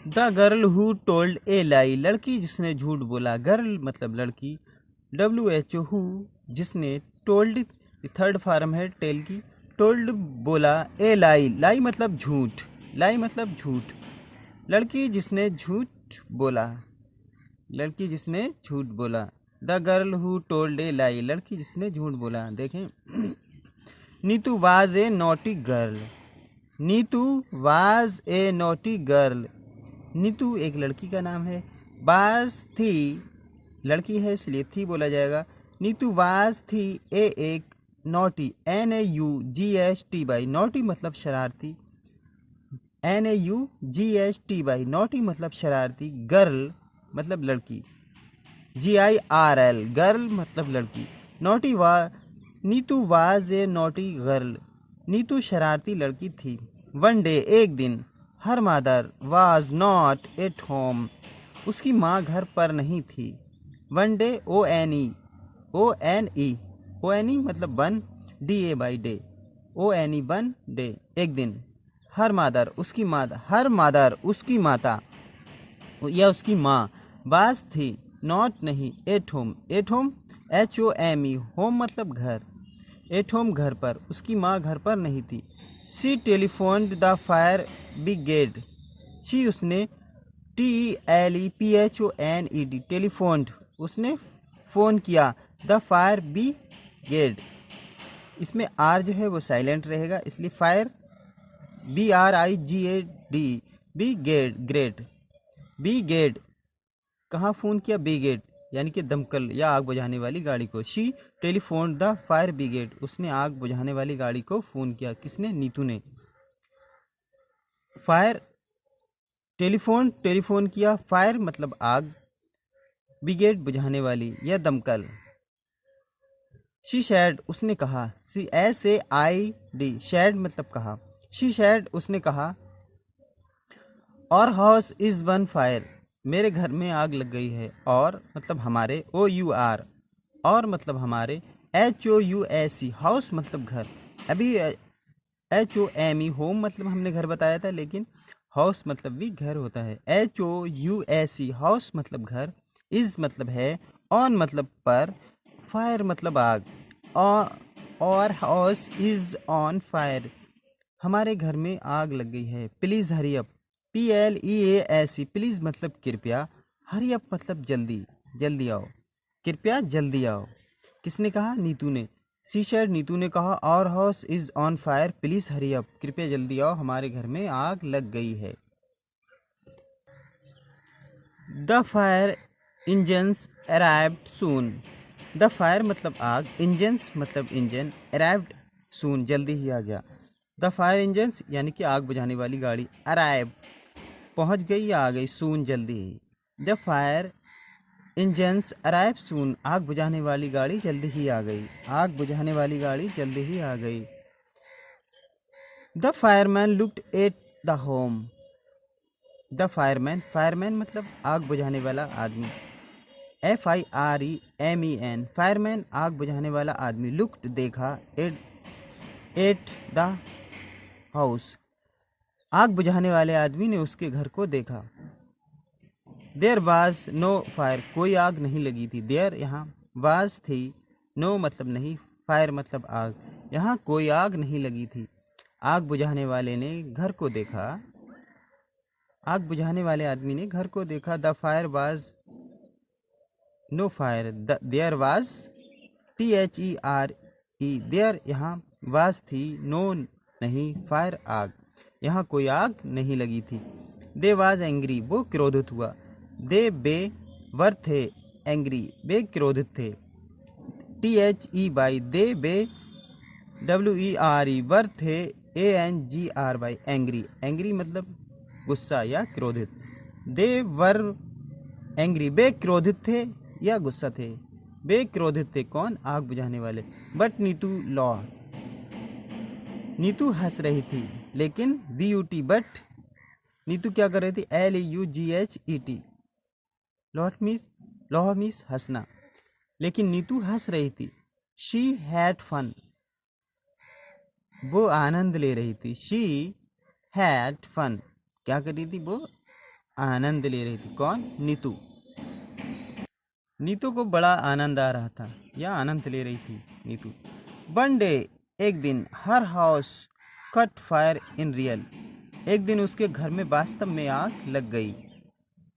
The girl who told ए लाई, लड़की जिसने झूठ बोला। गर्ल मतलब लड़की। WHO हु जिसने। टोल्ड थर्ड फॉर्म है टेल की। टोल्ड बोला। ए लाई, लाई मतलब झूठ। लाई मतलब झूठ। लड़की जिसने झूठ बोला। लड़की जिसने झूठ बोला। द गर्ल हु टोल्ड ए लाई, लड़की जिसने झूठ बोला। देखें, Neetu was a naughty girl. Neetu was a naughty girl. Neetu एक लड़की का नाम है। वाज थी लड़की है इसलिए थी बोला जाएगा। नीतू वाज थी ए एक नॉटी NAUGHT नॉटी मतलब शरारती। NAUGHT नॉटी मतलब शरारती। गर्ल मतलब लड़की। GIRL गर्ल मतलब लड़की। नॉटी वा Neetu was a naughty girl. Neetu शरारती लड़की थी। वन डे एक दिन। Her mother was not at home, उसकी माँ घर पर नहीं थी। वन डे ONE मतलब one. DA day. ONE one day एक दिन। हर मदर उसकी माता। हर मदर उसकी माता या उसकी माँ। वाज थी नॉट नहीं। एट होम HOME होम मतलब घर। एट होम घर पर। उसकी माँ घर पर नहीं थी। She telephoned the fire brigade. She उसने। TELEPHONED टेलीफोन्ड उसने फ़ोन किया। द फायर ब्रिगेड, इसमें आर जो है वो साइलेंट रहेगा इसलिए fire BRIGAD brigade grade. Brigade कहाँ फ़ोन किया? ब्रिगेड यानी कि दमकल या आग बुझाने वाली गाड़ी को। She telephone the fire brigade, उसने आग बुझाने वाली गाड़ी को फ़ोन किया। किसने? नीतू ने। फायर टेलीफोन किया। फायर मतलब आग। ब्रिगेड बुझाने वाली या दमकल। शी शैड उसने कहा। SAID शैड मतलब कहा। शी शैड उसने कहा। और हाउस इज वन फायर, मेरे घर में आग लग गई है। और मतलब हमारे। OUR और मतलब हमारे। HOUSE हाउस मतलब घर। अभी HOME होम मतलब हमने घर बताया था, लेकिन हाउस मतलब भी घर होता है। HOUSE हाउस मतलब घर। इज मतलब है। ऑन मतलब पर। फायर मतलब आग। और हाउस इज ऑन फायर, हमारे घर में आग लग गई है। Please hurry up PLEASE please मतलब कृपया। हरी अप मतलब जल्दी। जल्दी आओ, कृपया जल्दी आओ। किसने कहा? नीतू ने। शी सेड नीतू ने कहा। और house is on fire please hurry up, कृपया जल्दी आओ, हमारे घर में आग लग गई है। The fire engines arrived soon. The fire मतलब आग। इंजन्स मतलब इंजन। अराइव्ड सून जल्दी ही आ गया। द फायर इंजन्स यानी कि आग बुझाने वाली गाड़ी। अराइव पहुंच गई या आ गई। सून जल्दी ही। द फायर इंजन्स अराइव सून, आग बुझाने वाली गाड़ी जल्दी ही आ गई। आग बुझाने वाली गाड़ी जल्दी ही आ गई। The fireman looked at the home. The fireman मतलब आग बुझाने वाला आदमी। FIREMEN फायरमैन आग बुझाने वाला आदमी। लुक्ड देखा। एट द हाउस, आग बुझाने वाले आदमी ने उसके घर को देखा। देयर वाज नो फायर, कोई आग नहीं लगी थी। देयर यहाँ वाज थी। नो मतलब नहीं। फायर मतलब आग, यहाँ कोई आग नहीं लगी थी। आग बुझाने वाले ने घर को देखा। आग बुझाने वाले आदमी ने घर को देखा। The fire was no fire. There was THERE there यहाँ वाज थी। नो नहीं। फायर आग, यहाँ कोई आग नहीं लगी थी। दे वाज एंग्री, वो क्रोधित हुआ। दे बे वर थे एंग्री, वे क्रोधित थे। THE दे बे WERE वर थे ANGRY एंग्री। एंग्री मतलब गुस्सा या क्रोधित। दे वर एंग्री, वे क्रोधित थे या गुस्सा थे। वे क्रोधित थे कौन? आग बुझाने वाले। बट नीतू लॉ, नीतू हंस रही थी। लेकिन BUT बट नीतू क्या कर रही थी? LUGHET लॉ मीस हंसना। लेकिन नीतू हंस रही थी। शी हैड फन, वो आनंद ले रही थी। शी हैड फन, क्या कर रही थी? वो आनंद ले रही थी। कौन? नीतू। नीतू को बड़ा आनंद आ रहा था या आनंद ले रही थी नीतू। वन डे, एक दिन, her house caught fire in real, एक दिन उसके घर में वास्तव में आग लग गई।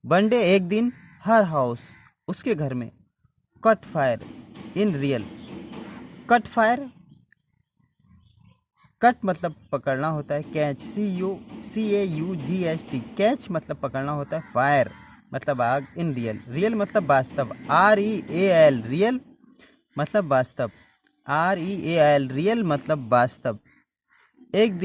वन डे, एक दिन, हर हाउस, उसके घर में, cut fire in real, cut fire, cut मतलब पकड़ना होता है, कैच, CAUGHT, कैच मतलब पकड़ना होता है, फायर मतलब आग, इन रियल, रियल मतलब वास्तव, REAL, रियल मतलब वास्तव, REAL, रियल मतलब वास्तव। एक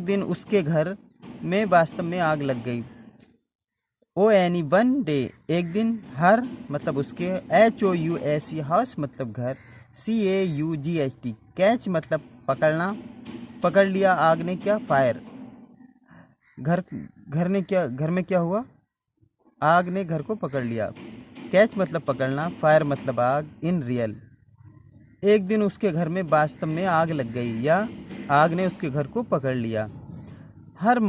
दिन उसके घर में वास्तव में आग लग गई। ONE, वन डे, एक दिन, हर मतलब उसके, HOUSE, हाउस मतलब घर, CAUGHT, कैच मतलब पकड़ना, पकड़ लिया आग ने क्या? फायर। घर में क्या हुआ? आग ने घर को पकड़ लिया। कैच मतलब पकड़ना, फायर मतलब आग, इन रियल, एक दिन उसके घर में वास्तव में आग लग गई या आग ने उसके घर को पकड़ लिया। Her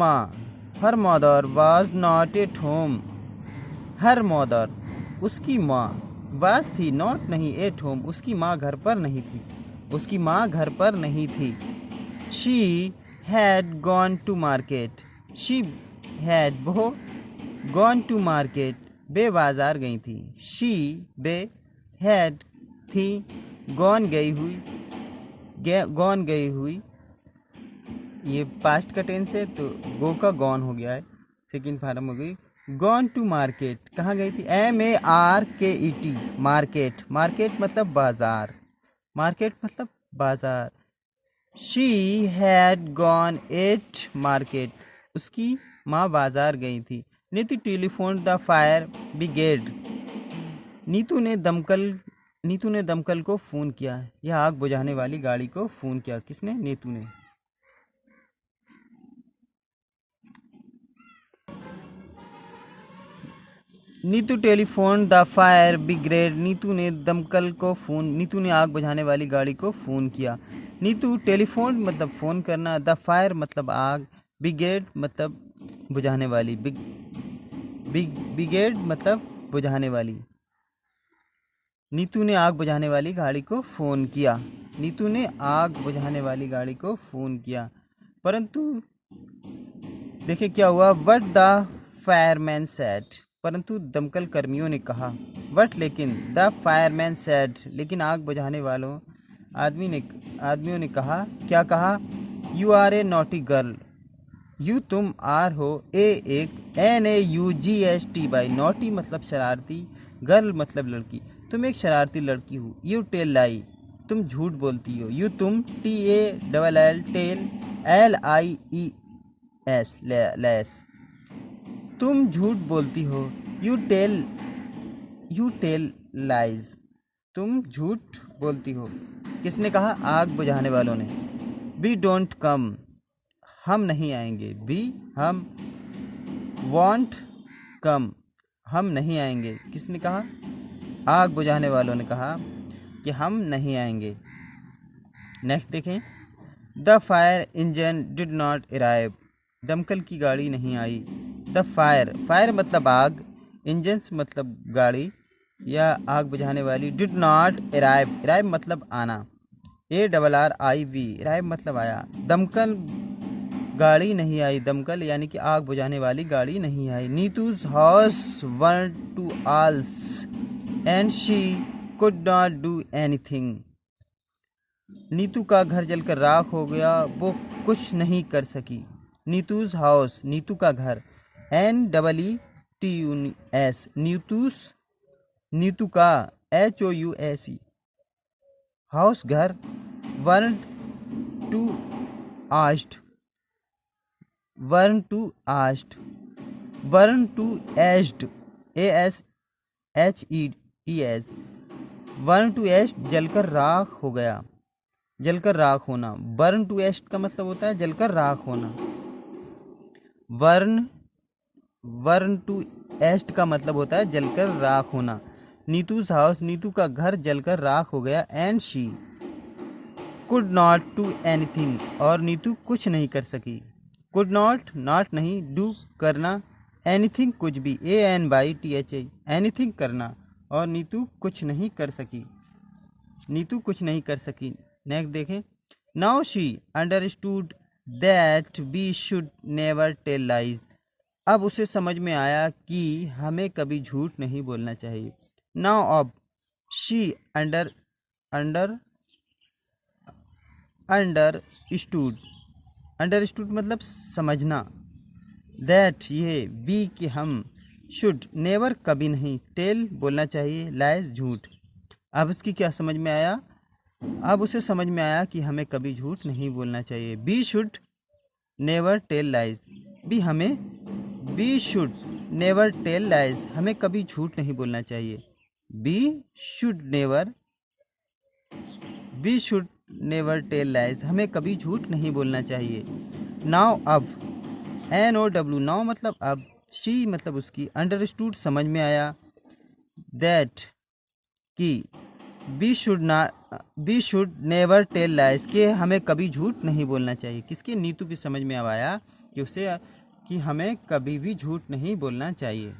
mother was not at home, her mother, उसकी माँ, वाज थी, नॉट नहीं, एट होम, उसकी माँ घर पर नहीं थी, उसकी माँ घर पर नहीं थी। She had gone to market, she had, वो, गॉन टू मार्केट, वे बाजार गई थी। शी, वे, हैड, थी, गॉन, गई हुई, गॉन, गई हुई, ये पास्ट का टेंस है तो गो का गॉन हो गया है, सेकंड फॉर्म हो गई। गॉन टू मार्केट, कहाँ गई थी? MARKET, मार्केट, मार्केट मतलब बाजार, मार्केट मतलब बाजार। She had gone eight market, उसकी माँ बाजार गई थी। Neetu telephone the fire brigade, Neetu ने दमकल को फ़ोन किया, यह आग बुझाने वाली गाड़ी को फ़ोन किया। किसने? नीतू ने। Neetu telephone the fire brigade, Neetu ने आग बुझाने वाली गाड़ी को फ़ोन किया। नीतू टेलीफोन मतलब फ़ोन करना, द फायर मतलब आग, ब्रिगेड मतलब बुझाने वाली, ब्रिगेड मतलब बुझाने वाली। नीतू ने आग बुझाने वाली गाड़ी को फ़ोन किया, नीतू ने आग बुझाने वाली गाड़ी को फ़ोन किया। परंतु देखिए क्या हुआ, वट द फायरमैन सेड, परंतु दमकल कर्मियों ने कहा, वट लेकिन, द फायरमैन सेड, लेकिन आग बुझाने वालों आदमियों ने कहा, क्या कहा? You are a naughty girl, you तुम, आर हो, एक, NAUGST, बाई, नॉटी मतलब शरारती, गर्ल मतलब लड़की, तुम एक शरारती लड़की हो। यू टेल लाई, तुम झूठ बोलती हो। यू तुम, TALL, टेल, LIES, लेस, तुम झूठ बोलती हो। यू टेल लाइज, तुम झूठ बोलती हो। किसने कहा? आग बुझाने वालों ने। वी डोंट कम, हम नहीं आएंगे। वी, हम, वॉन्ट कम, हम नहीं आएंगे। किसने कहा? आग बुझाने वालों ने कहा कि हम नहीं आएंगे। नेक्स्ट देखें, the fire engine did not arrive, दमकल की गाड़ी नहीं आई। द फायर मतलब आग, इंजन्स मतलब गाड़ी या आग बुझाने वाली, डिड नॉट अराइव मतलब आना, ARRIV, अराइव मतलब आया। दमकल गाड़ी नहीं आई, दमकल यानी कि आग बुझाने वाली गाड़ी नहीं आई। Neetu's house burnt to ashes and she could not do anything, Neetu का घर जलकर राख हो गया, वो कुछ नहीं कर सकी। नीतूज हाउस, नीतू का घर, NEETUS, नीतू का, HOUSE, हाउस घर, burnt to ashes, burnt to ashes, burnt to ashes, ASHEDS, burnt to ashes, जलकर राख हो गया, जलकर राख होना। बर्न टू एस्ट का मतलब होता है जलकर राख होना। बर्न टू एस्ट का मतलब होता है जलकर राख होना। नीतूज हाउस, नीतू का घर जलकर राख हो गया। And she could not do anything, और नीतू कुछ नहीं कर सकी। कुड नॉट, नॉट नहीं, डू करना, एनीथिंग कुछ भी, ANYTHI, एनीथिंग करना, और नीतू कुछ नहीं कर सकी, नीतू कुछ नहीं कर सकी। नेक्स्ट देखें, now she understood that we should never tell lies. अब उसे समझ में आया कि हमें कभी झूठ नहीं बोलना चाहिए। नाउ अब शी अंडर अंडरस्टूड, अंडरस्टूड मतलब समझना, दैट ये बी कि हम, शुड नेवर कभी नहीं, टेल बोलना चाहिए, लाइज झूठ। अब इसकी क्या समझ में आया, अब उसे समझ में आया कि हमें कभी झूठ नहीं बोलना चाहिए। We should never tell lies, we should never tell lies, हमें कभी झूठ नहीं बोलना चाहिए। We should never tell lies, हमें कभी झूठ नहीं बोलना चाहिए। नाउ अब, NOW, नाउ मतलब अब, शी मतलब उसकी, अंडरस्टूड समझ में आया, दैट कि we should never tell lies, कि हमें कभी झूठ नहीं बोलना चाहिए। किसके, नीतू की समझ में अब आया कि उसे कि हमें कभी भी झूठ नहीं बोलना चाहिए।